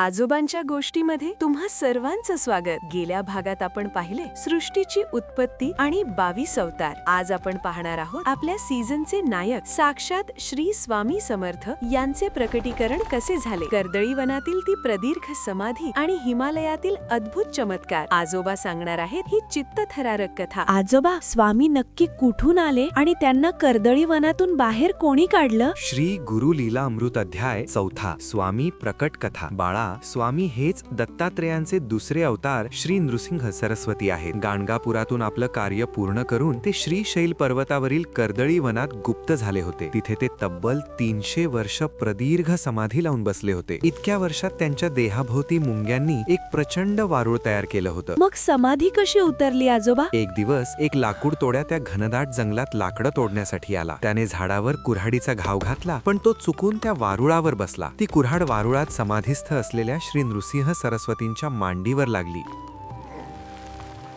आजोबांच्या गोष्टीमध्ये तुम्हा सर्वांचं स्वागत। गेल्या भागात आपण पाहिले सृष्टीची उत्पत्ती आणि 22 अवतार। आज आपण पाहणार आहोत आपल्या सीझनचे नायक साक्षात श्री स्वामी समर्थ यांचे प्रकटीकरण कसे झाले। कर्दळी वनातील ती प्रदीर्घ समाधी आणि हिमालयातील अद्भुत चमत्कार आजोबा सांगणार आहेत ही चित्तथरारक कथा। आजोबा, स्वामी नक्की कुठून आले आणि त्यांना कर्दळी वनातून बाहेर कोणी काढलं? श्री गुरु लीला अमृत अध्याय 4 स्वामी प्रकट कथा। बाळा, स्वामी हेच दत्तात्रेयांचे दुसरे अवतार श्री नृसिंह सरस्वती आहेत। गाणगापुरातून आपलं कार्य पूर्ण करून ते श्रीशैल पर्वतावरील कर्दळी वनात गुप्त झाले होते। तिथे ते तब्बल 300 वर्ष प्रदीर्घ समाधी लावून बसले होते। इतक्या वर्षात त्यांच्या देहाभोवती मुंग्यांनी एक प्रचंड वारूळ तयार केलं होतं। मग समाधी कशी उतरली आजोबा? एक दिवस एक लाकूड तोड्या त्या घनदाट जंगलात लाकडं तोडण्यासाठी आला। त्याने झाडावर कुऱ्हाडीचा घाव घातला, पण तो चुकून त्या वारुळावर बसला। ती कुऱ्हाड वारुळात समाधीस्थ असलेल्या श्री नृसिंह सरस्वतींच्या मांडीवर लागली।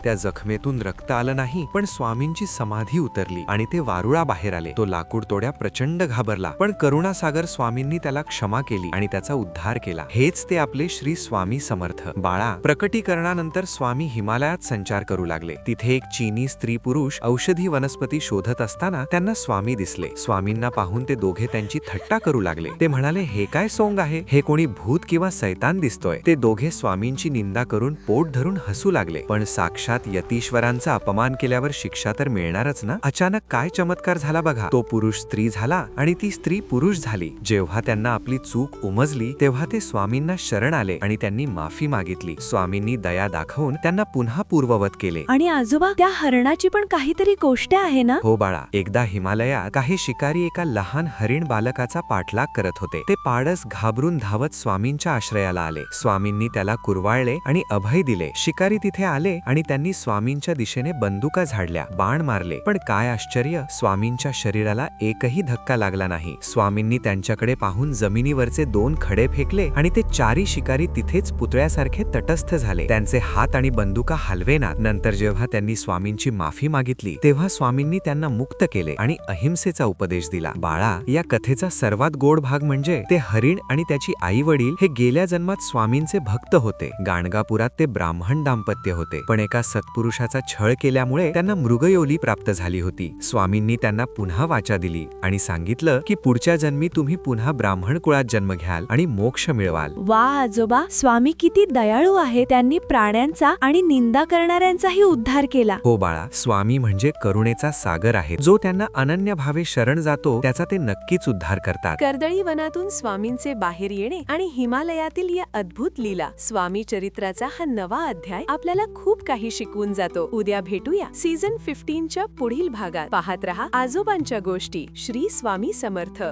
त्या जखमेतून रक्त आलं नाही, पण स्वामींची समाधी उतरली आणि ते वारुळा बाहेर आले। तो लाकूड तोड्या प्रचंड घाबरला, पण करुणासागर स्वामींनी त्याला क्षमा केली आणि त्याचा उद्धार केला। हेच ते आपले श्री स्वामी समर्थ। बाळा, प्रकटीकरणानंतर स्वामी हिमालयात संचार करू लागले। तिथे एक चीनी स्त्री पुरुष औषधी वनस्पती शोधत असताना त्यांना स्वामी दिसले। स्वामींना पाहून ते दोघे त्यांची थट्टा करू लागले। ते म्हणाले, हे काय सोंग आहे? हे कोणी भूत किंवा सैतान दिसतोय। ते दोघे स्वामींची निंदा करून पोट धरून हसू लागले। पण साक्षात यतीश्वरांचा अपमान केल्यावर शिक्षा तर मिळणारच ना। अचानक काय चमत्कार झाला बघा। तो पुरुष स्त्री झाला आणि ती स्त्री पुरुष झाली। जेव्हा त्यांना आपली चूक उमजली तेव्हा ते स्वामींना शरण आले आणि त्यांनी माफी मागितली। स्वामींनी दया दाखवून त्यांना पुन्हा पूर्ववत केले। आणि आजोबा, त्या हरणाची पण काहीतरी गोष्ट आहे ना? हो बाळा, एकदा हिमालयात काही शिकारी एका लहान हरिण बालकाचा पाठलाग करत होते। ते पाडस घाबरून धावत स्वामींच्या आश्रयाला आले। स्वामींनी त्याला कुरवाळले आणि अभय दिले। शिकारी तिथे आले आणि त्यांनी स्वामींच्या दिशेने बंदुका झाडल्या, बाण मारले, पण काय आश्चर्य, स्वामींच्या शरीराला एकही धक्का लागला नाही। स्वामींनी त्यांच्याकडे पाहून जमिनीवरचे 2 खडे फेकले आणि ते चारी शिकारी तिथेच पुतळ्यासारखे तटस्थ झाले। त्यांचे हात आणि बंदुका हलवेनात। नंतर जेव्हा त्यांनी स्वामींची माफी मागितली तेव्हा स्वामींनी त्यांना मुक्त केले आणि अहिंसेचा उपदेश दिला। बाळा, या कथेचा सर्वात गोड भाग म्हणजे ते हरिण आणि त्याची आई वडील हे गेल्या जन्मात स्वामींचे भक्त होते। गाणगापुरात ते ब्राह्मण दाम्पत्य होते, पण एका सत्पुरुषाचा छळ केल्यामुळे त्यांना मृगयोनी प्राप्त झाली होती। स्वामींनी त्यांना पुन्हा वाचा दिली आणि सांगितलं की पुढच्या जन्मी तुम्ही पुन्हा ब्राह्मण कुळात जन्म घ्याल आणि मोक्ष मिळवाल। वा आजोबा, स्वामी किती दयाळू आहे। त्यांनी प्राण्यांचा आणि निंदा करणाऱ्यांचाही उद्धार केला। हो बाळा, स्वामी म्हणजे करुणेचा सागर आहे। जो त्यांना अनन्य भावे शरण जातो त्याचा ते नक्कीच उद्धार करतात। कर्दळी वनातून स्वामींचे बाहेर येणे आणि हिमालयातील या अद्भुत लीला स्वामी चरित्राचा हा नवा अध्याय आपल्याला खूप काही शिकवून जातो। उद्या भेटूया सीझन 15 च्या पुढील भागात। पाहत रहा आजोबांच्या गोष्टी, श्री स्वामी समर्थ।